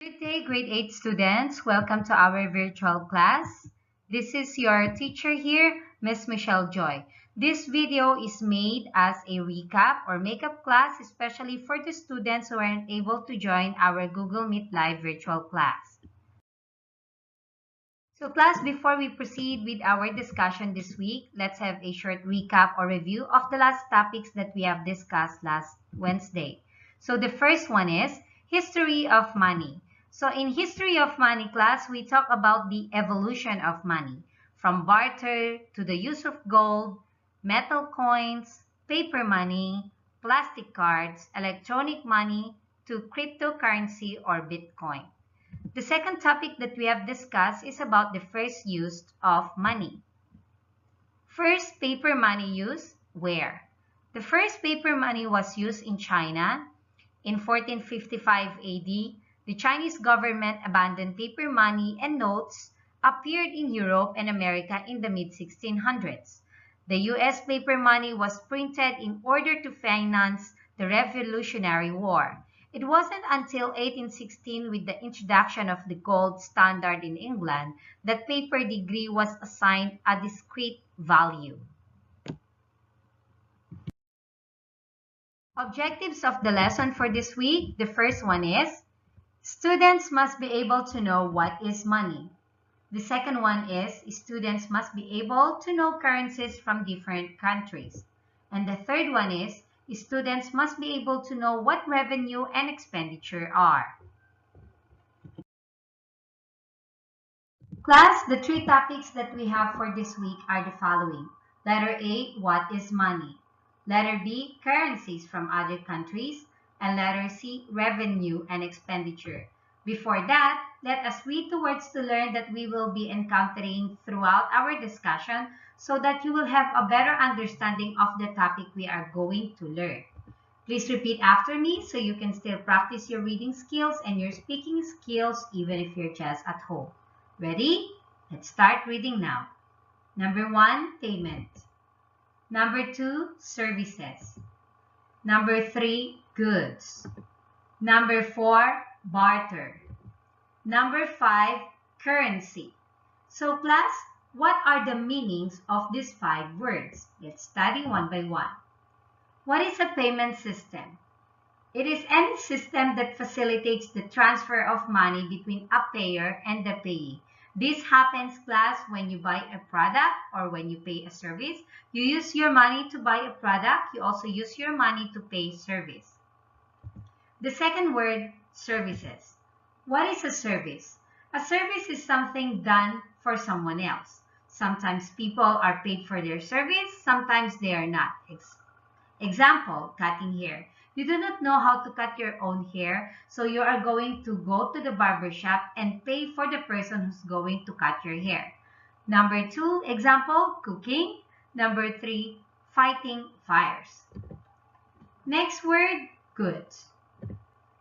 Good day, grade 8 students. Welcome to our virtual class. This is your teacher here, Miss Michelle Joy. This video is made as a recap or makeup class, especially for the students who aren't able to join our Google Meet Live virtual class. So class, before we proceed with our discussion this week, let's have a short recap or review of the last topics that we have discussed last Wednesday. So the first one is history of money. So in history of money class, we talk about the evolution of money from barter to the use of gold, metal coins, paper money, plastic cards, electronic money to cryptocurrency or Bitcoin. The second topic that we have discussed is about the first use of money. First paper money use, where? The first paper money was used in China. In 1455 AD, the Chinese government abandoned paper money and notes appeared in Europe and America in the mid-1600s. The US paper money was printed in order to finance the Revolutionary War. It wasn't until 1816, with the introduction of the gold standard in England, that paper degree was assigned a discrete value. Objectives of the lesson for this week. The first one is, students must be able to know what is money. The second one is, students must be able to know currencies from different countries. And the third one is, students must be able to know what revenue and expenditure are. Class, the three topics that we have for this week are the following. Letter A, what is money? Letter B, currencies from other countries. And letter C, revenue and expenditure. Before that, let us read the words to learn that we will be encountering throughout our discussion so that you will have a better understanding of the topic we are going to learn. Please repeat after me so you can still practice your reading skills and your speaking skills even if you're just at home. Ready? Let's start reading now. Number 1, payment. Number 2, services. Number 3, goods. Number 4, barter. Number 5, currency. So class, what are the meanings of these 5 words? Let's study one by one. What is a payment system? It is any system that facilitates the transfer of money between a payer and the payee. This happens, class, when you buy a product or when you pay a service. You use your money to buy a product. You also use your money to pay service. The second word, services. What is a service? A service is something done for someone else. Sometimes people are paid for their service, sometimes they are not. Example, cutting hair. You do not know how to cut your own hair, so you are going to go to the barber shop and pay for the person who's going to cut your hair. Number 2, example, cooking. Number 3, fighting fires. Next word, goods.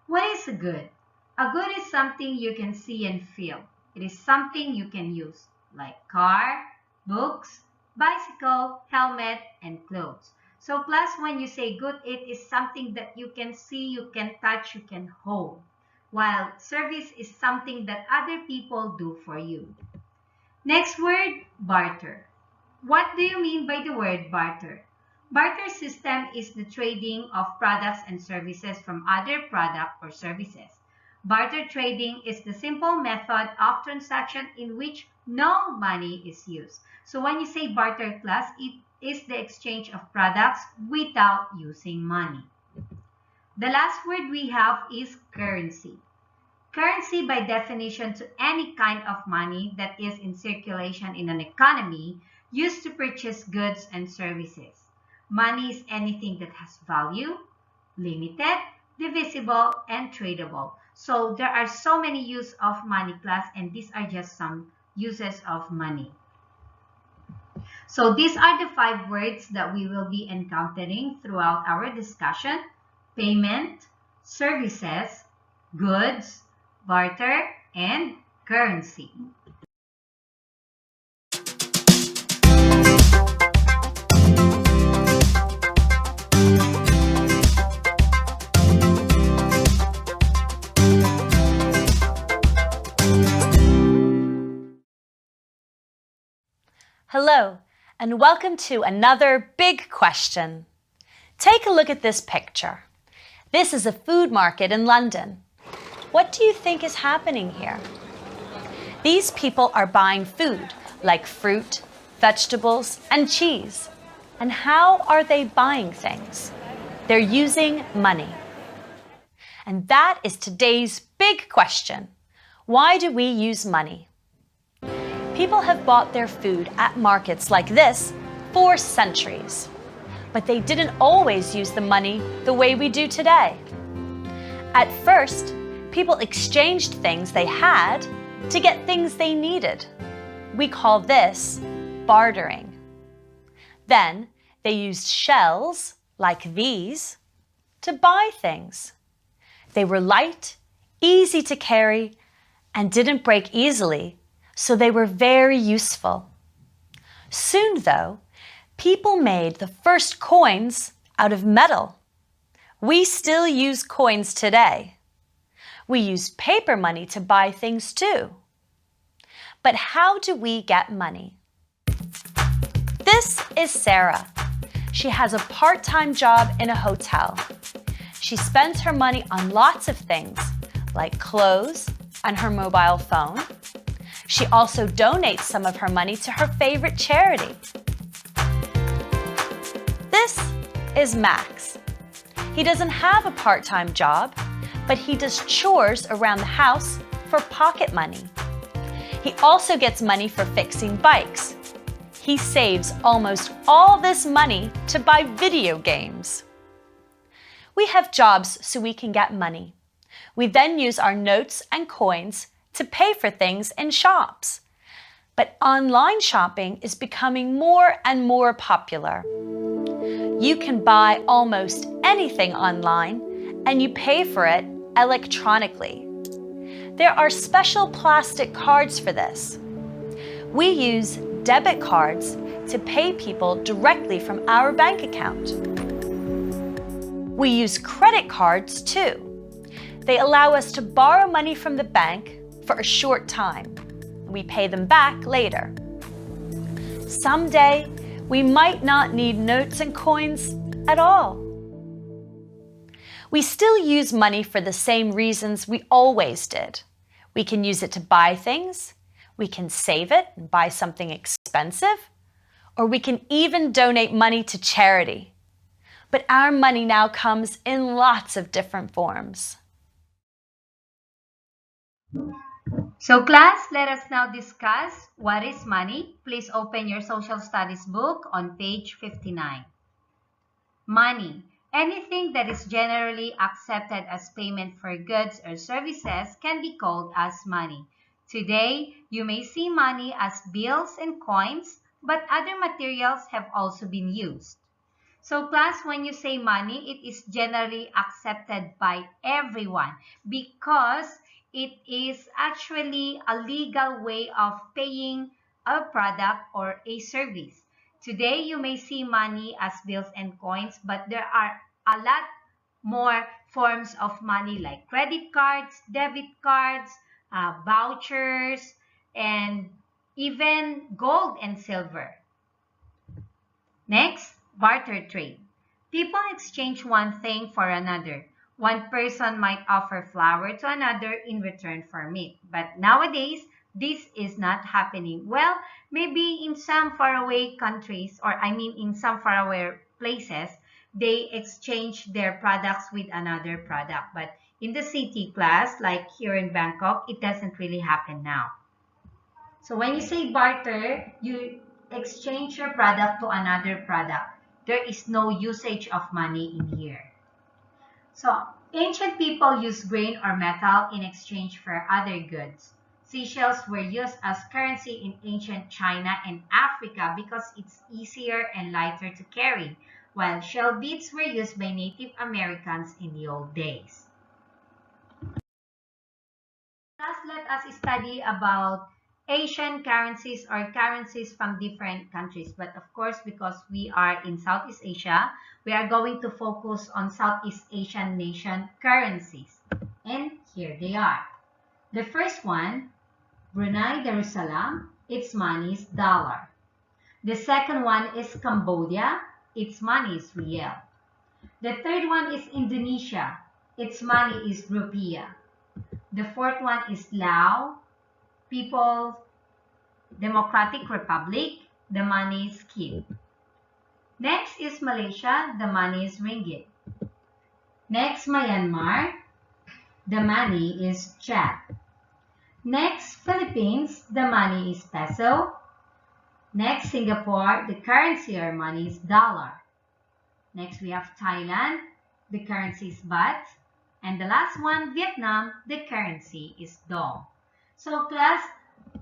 What is a good? A good is something you can see and feel. It is something you can use, like car, books, bicycle, helmet, and clothes. So class, when you say good, it is something that you can see, you can touch, you can hold. While service is something that other people do for you. Next word, barter. What do you mean by the word barter? Barter system is the trading of products and services from other products or services. Barter trading is the simple method of transaction in which no money is used. So when you say barter, class, it is the exchange of products without using money. The last word we have is currency. Currency, by definition, to any kind of money that is in circulation in an economy used to purchase goods and services. Money is anything that has value, limited, divisible, and tradable. So there are so many uses of money, class, and these are just some uses of money. So these are the 5 words that we will be encountering throughout our discussion: payment, services, goods, barter, and currency. Hello, and welcome to another big question. Take a look at this picture. This is a food market in London. What do you think is happening here? These people are buying food like fruit, vegetables, and cheese. And how are they buying things? They're using money. And that is today's big question. Why do we use money? People have bought their food at markets like this for centuries. But they didn't always use the money the way we do today. At first, people exchanged things they had to get things they needed. We call this bartering. Then they used shells, like these, to buy things. They were light, easy to carry, and didn't break easily, so they were very useful. Soon, though, people made the first coins out of metal. We still use coins today. We use paper money to buy things too. But how do we get money? This is Sarah. She has a part-time job in a hotel. She spends her money on lots of things, like clothes and her mobile phone. She also donates some of her money to her favorite charity. This is Max. He doesn't have a part-time job, but he does chores around the house for pocket money. He also gets money for fixing bikes. He saves almost all this money to buy video games. We have jobs so we can get money. We then use our notes and coins to pay for things in shops. But online shopping is becoming more and more popular. You can buy almost anything online and you pay for it electronically. There are special plastic cards for this. We use debit cards to pay people directly from our bank account. We use credit cards too. They allow us to borrow money from the bank for a short time. We pay them back later. Someday, we might not need notes and coins at all. We still use money for the same reasons we always did. We can use it to buy things, we can save it and buy something expensive, or we can even donate money to charity. But our money now comes in lots of different forms. So class, let us now discuss what is money. Please open your social studies book on page 59. Money. Anything that is generally accepted as payment for goods or services can be called as money. Today, you may see money as bills and coins, but other materials have also been used. So class, when you say money, it is generally accepted by everyone because it is actually a legal way of paying a product or a service. Today, you may see money as bills and coins, but there are a lot more forms of money like credit cards, debit cards, vouchers, and even gold and silver. Next, barter trade. People exchange one thing for another. One person might offer flour to another in return for meat. But nowadays, this is not happening. Well, maybe in some faraway countries, or I mean in some faraway places, they exchange their products with another product. But in the city class, like here in Bangkok, it doesn't really happen now. So when you say barter, you exchange your product to another product. There is no usage of money in here. So ancient people used grain or metal in exchange for other goods. Seashells were used as currency in ancient China and Africa because it's easier and lighter to carry, while shell beads were used by Native Americans in the old days. Thus, let us study about Asian currencies or currencies from different countries. But of course, because we are in Southeast Asia, we are going to focus on Southeast Asian nation currencies. And here they are. The first one, Brunei Darussalam, its money is dollar. The second one is Cambodia. Its money is riel. The third one is Indonesia. Its money is rupiah. The fourth one is Laos, People's Democratic Republic. The money is kyat. Next is Malaysia. The money is ringgit. Next, Myanmar. The money is kyat. Next, Philippines. The money is peso. Next, Singapore. The currency or money is dollar. Next, we have Thailand. The currency is baht. And the last one, Vietnam. The currency is dong. So class,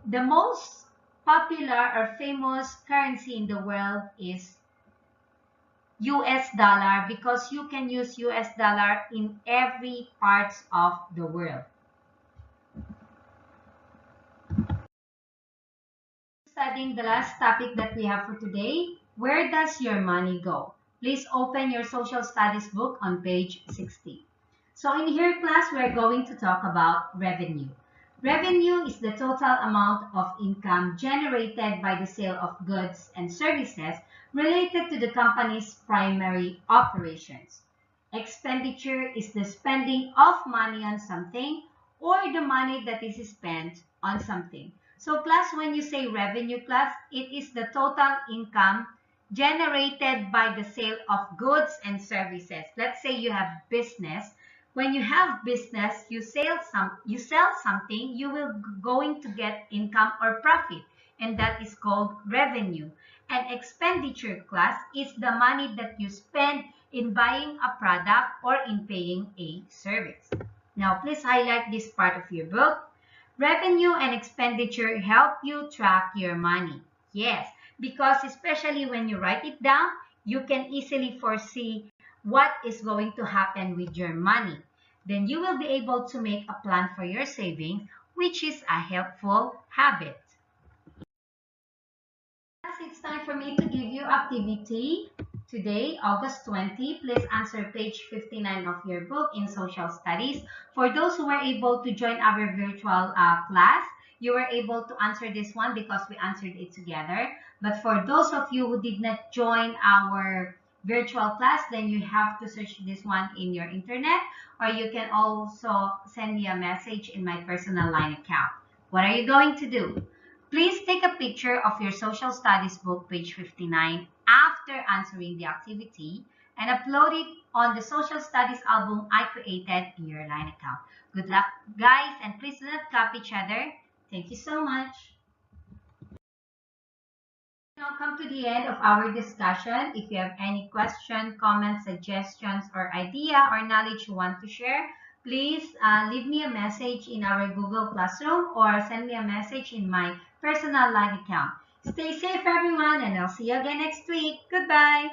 the most popular or famous currency in the world is US dollar, because you can use US dollar in every parts of the world. Studying the last topic that we have for today, where does your money go? Please open your social studies book on page 60. So in here class, we're going to talk about revenue. Revenue is the total amount of income generated by the sale of goods and services related to the company's primary operations. Expenditure is the spending of money on something or the money that is spent on something. So class, when you say revenue class, it is the total income generated by the sale of goods and services. Let's say you have business. When you have business, you sell something, you will going to get income or profit, and that is called revenue. And expenditure class is the money that you spend in buying a product or in paying a service. Now, please highlight this part of your book. Revenue and expenditure help you track your money. Yes, because especially when you write it down, you can easily foresee what is going to happen with your money. Then you will be able to make a plan for your savings, which is a helpful habit. It's time for me to give you activity. Today, August 20, please answer page 59 of your book in social studies. For those who were able to join our virtual class, you were able to answer this one because we answered it together. But for those of you who did not join our virtual class, then you have to search this one in your internet, or you can also send me a message in my personal line account. What are you going to do? Please take a picture of your social studies book, page 59, after answering the activity and upload it on the social studies album I created in your line account. Good luck, guys, and please do not copy each other. Thank you so much. Now come to the end of our discussion. If you have any question, comments, suggestions, or idea or knowledge you want to share, please leave me a message in our Google Classroom or send me a message in my personal line account. Stay safe, everyone, and I'll see you again next week. Goodbye.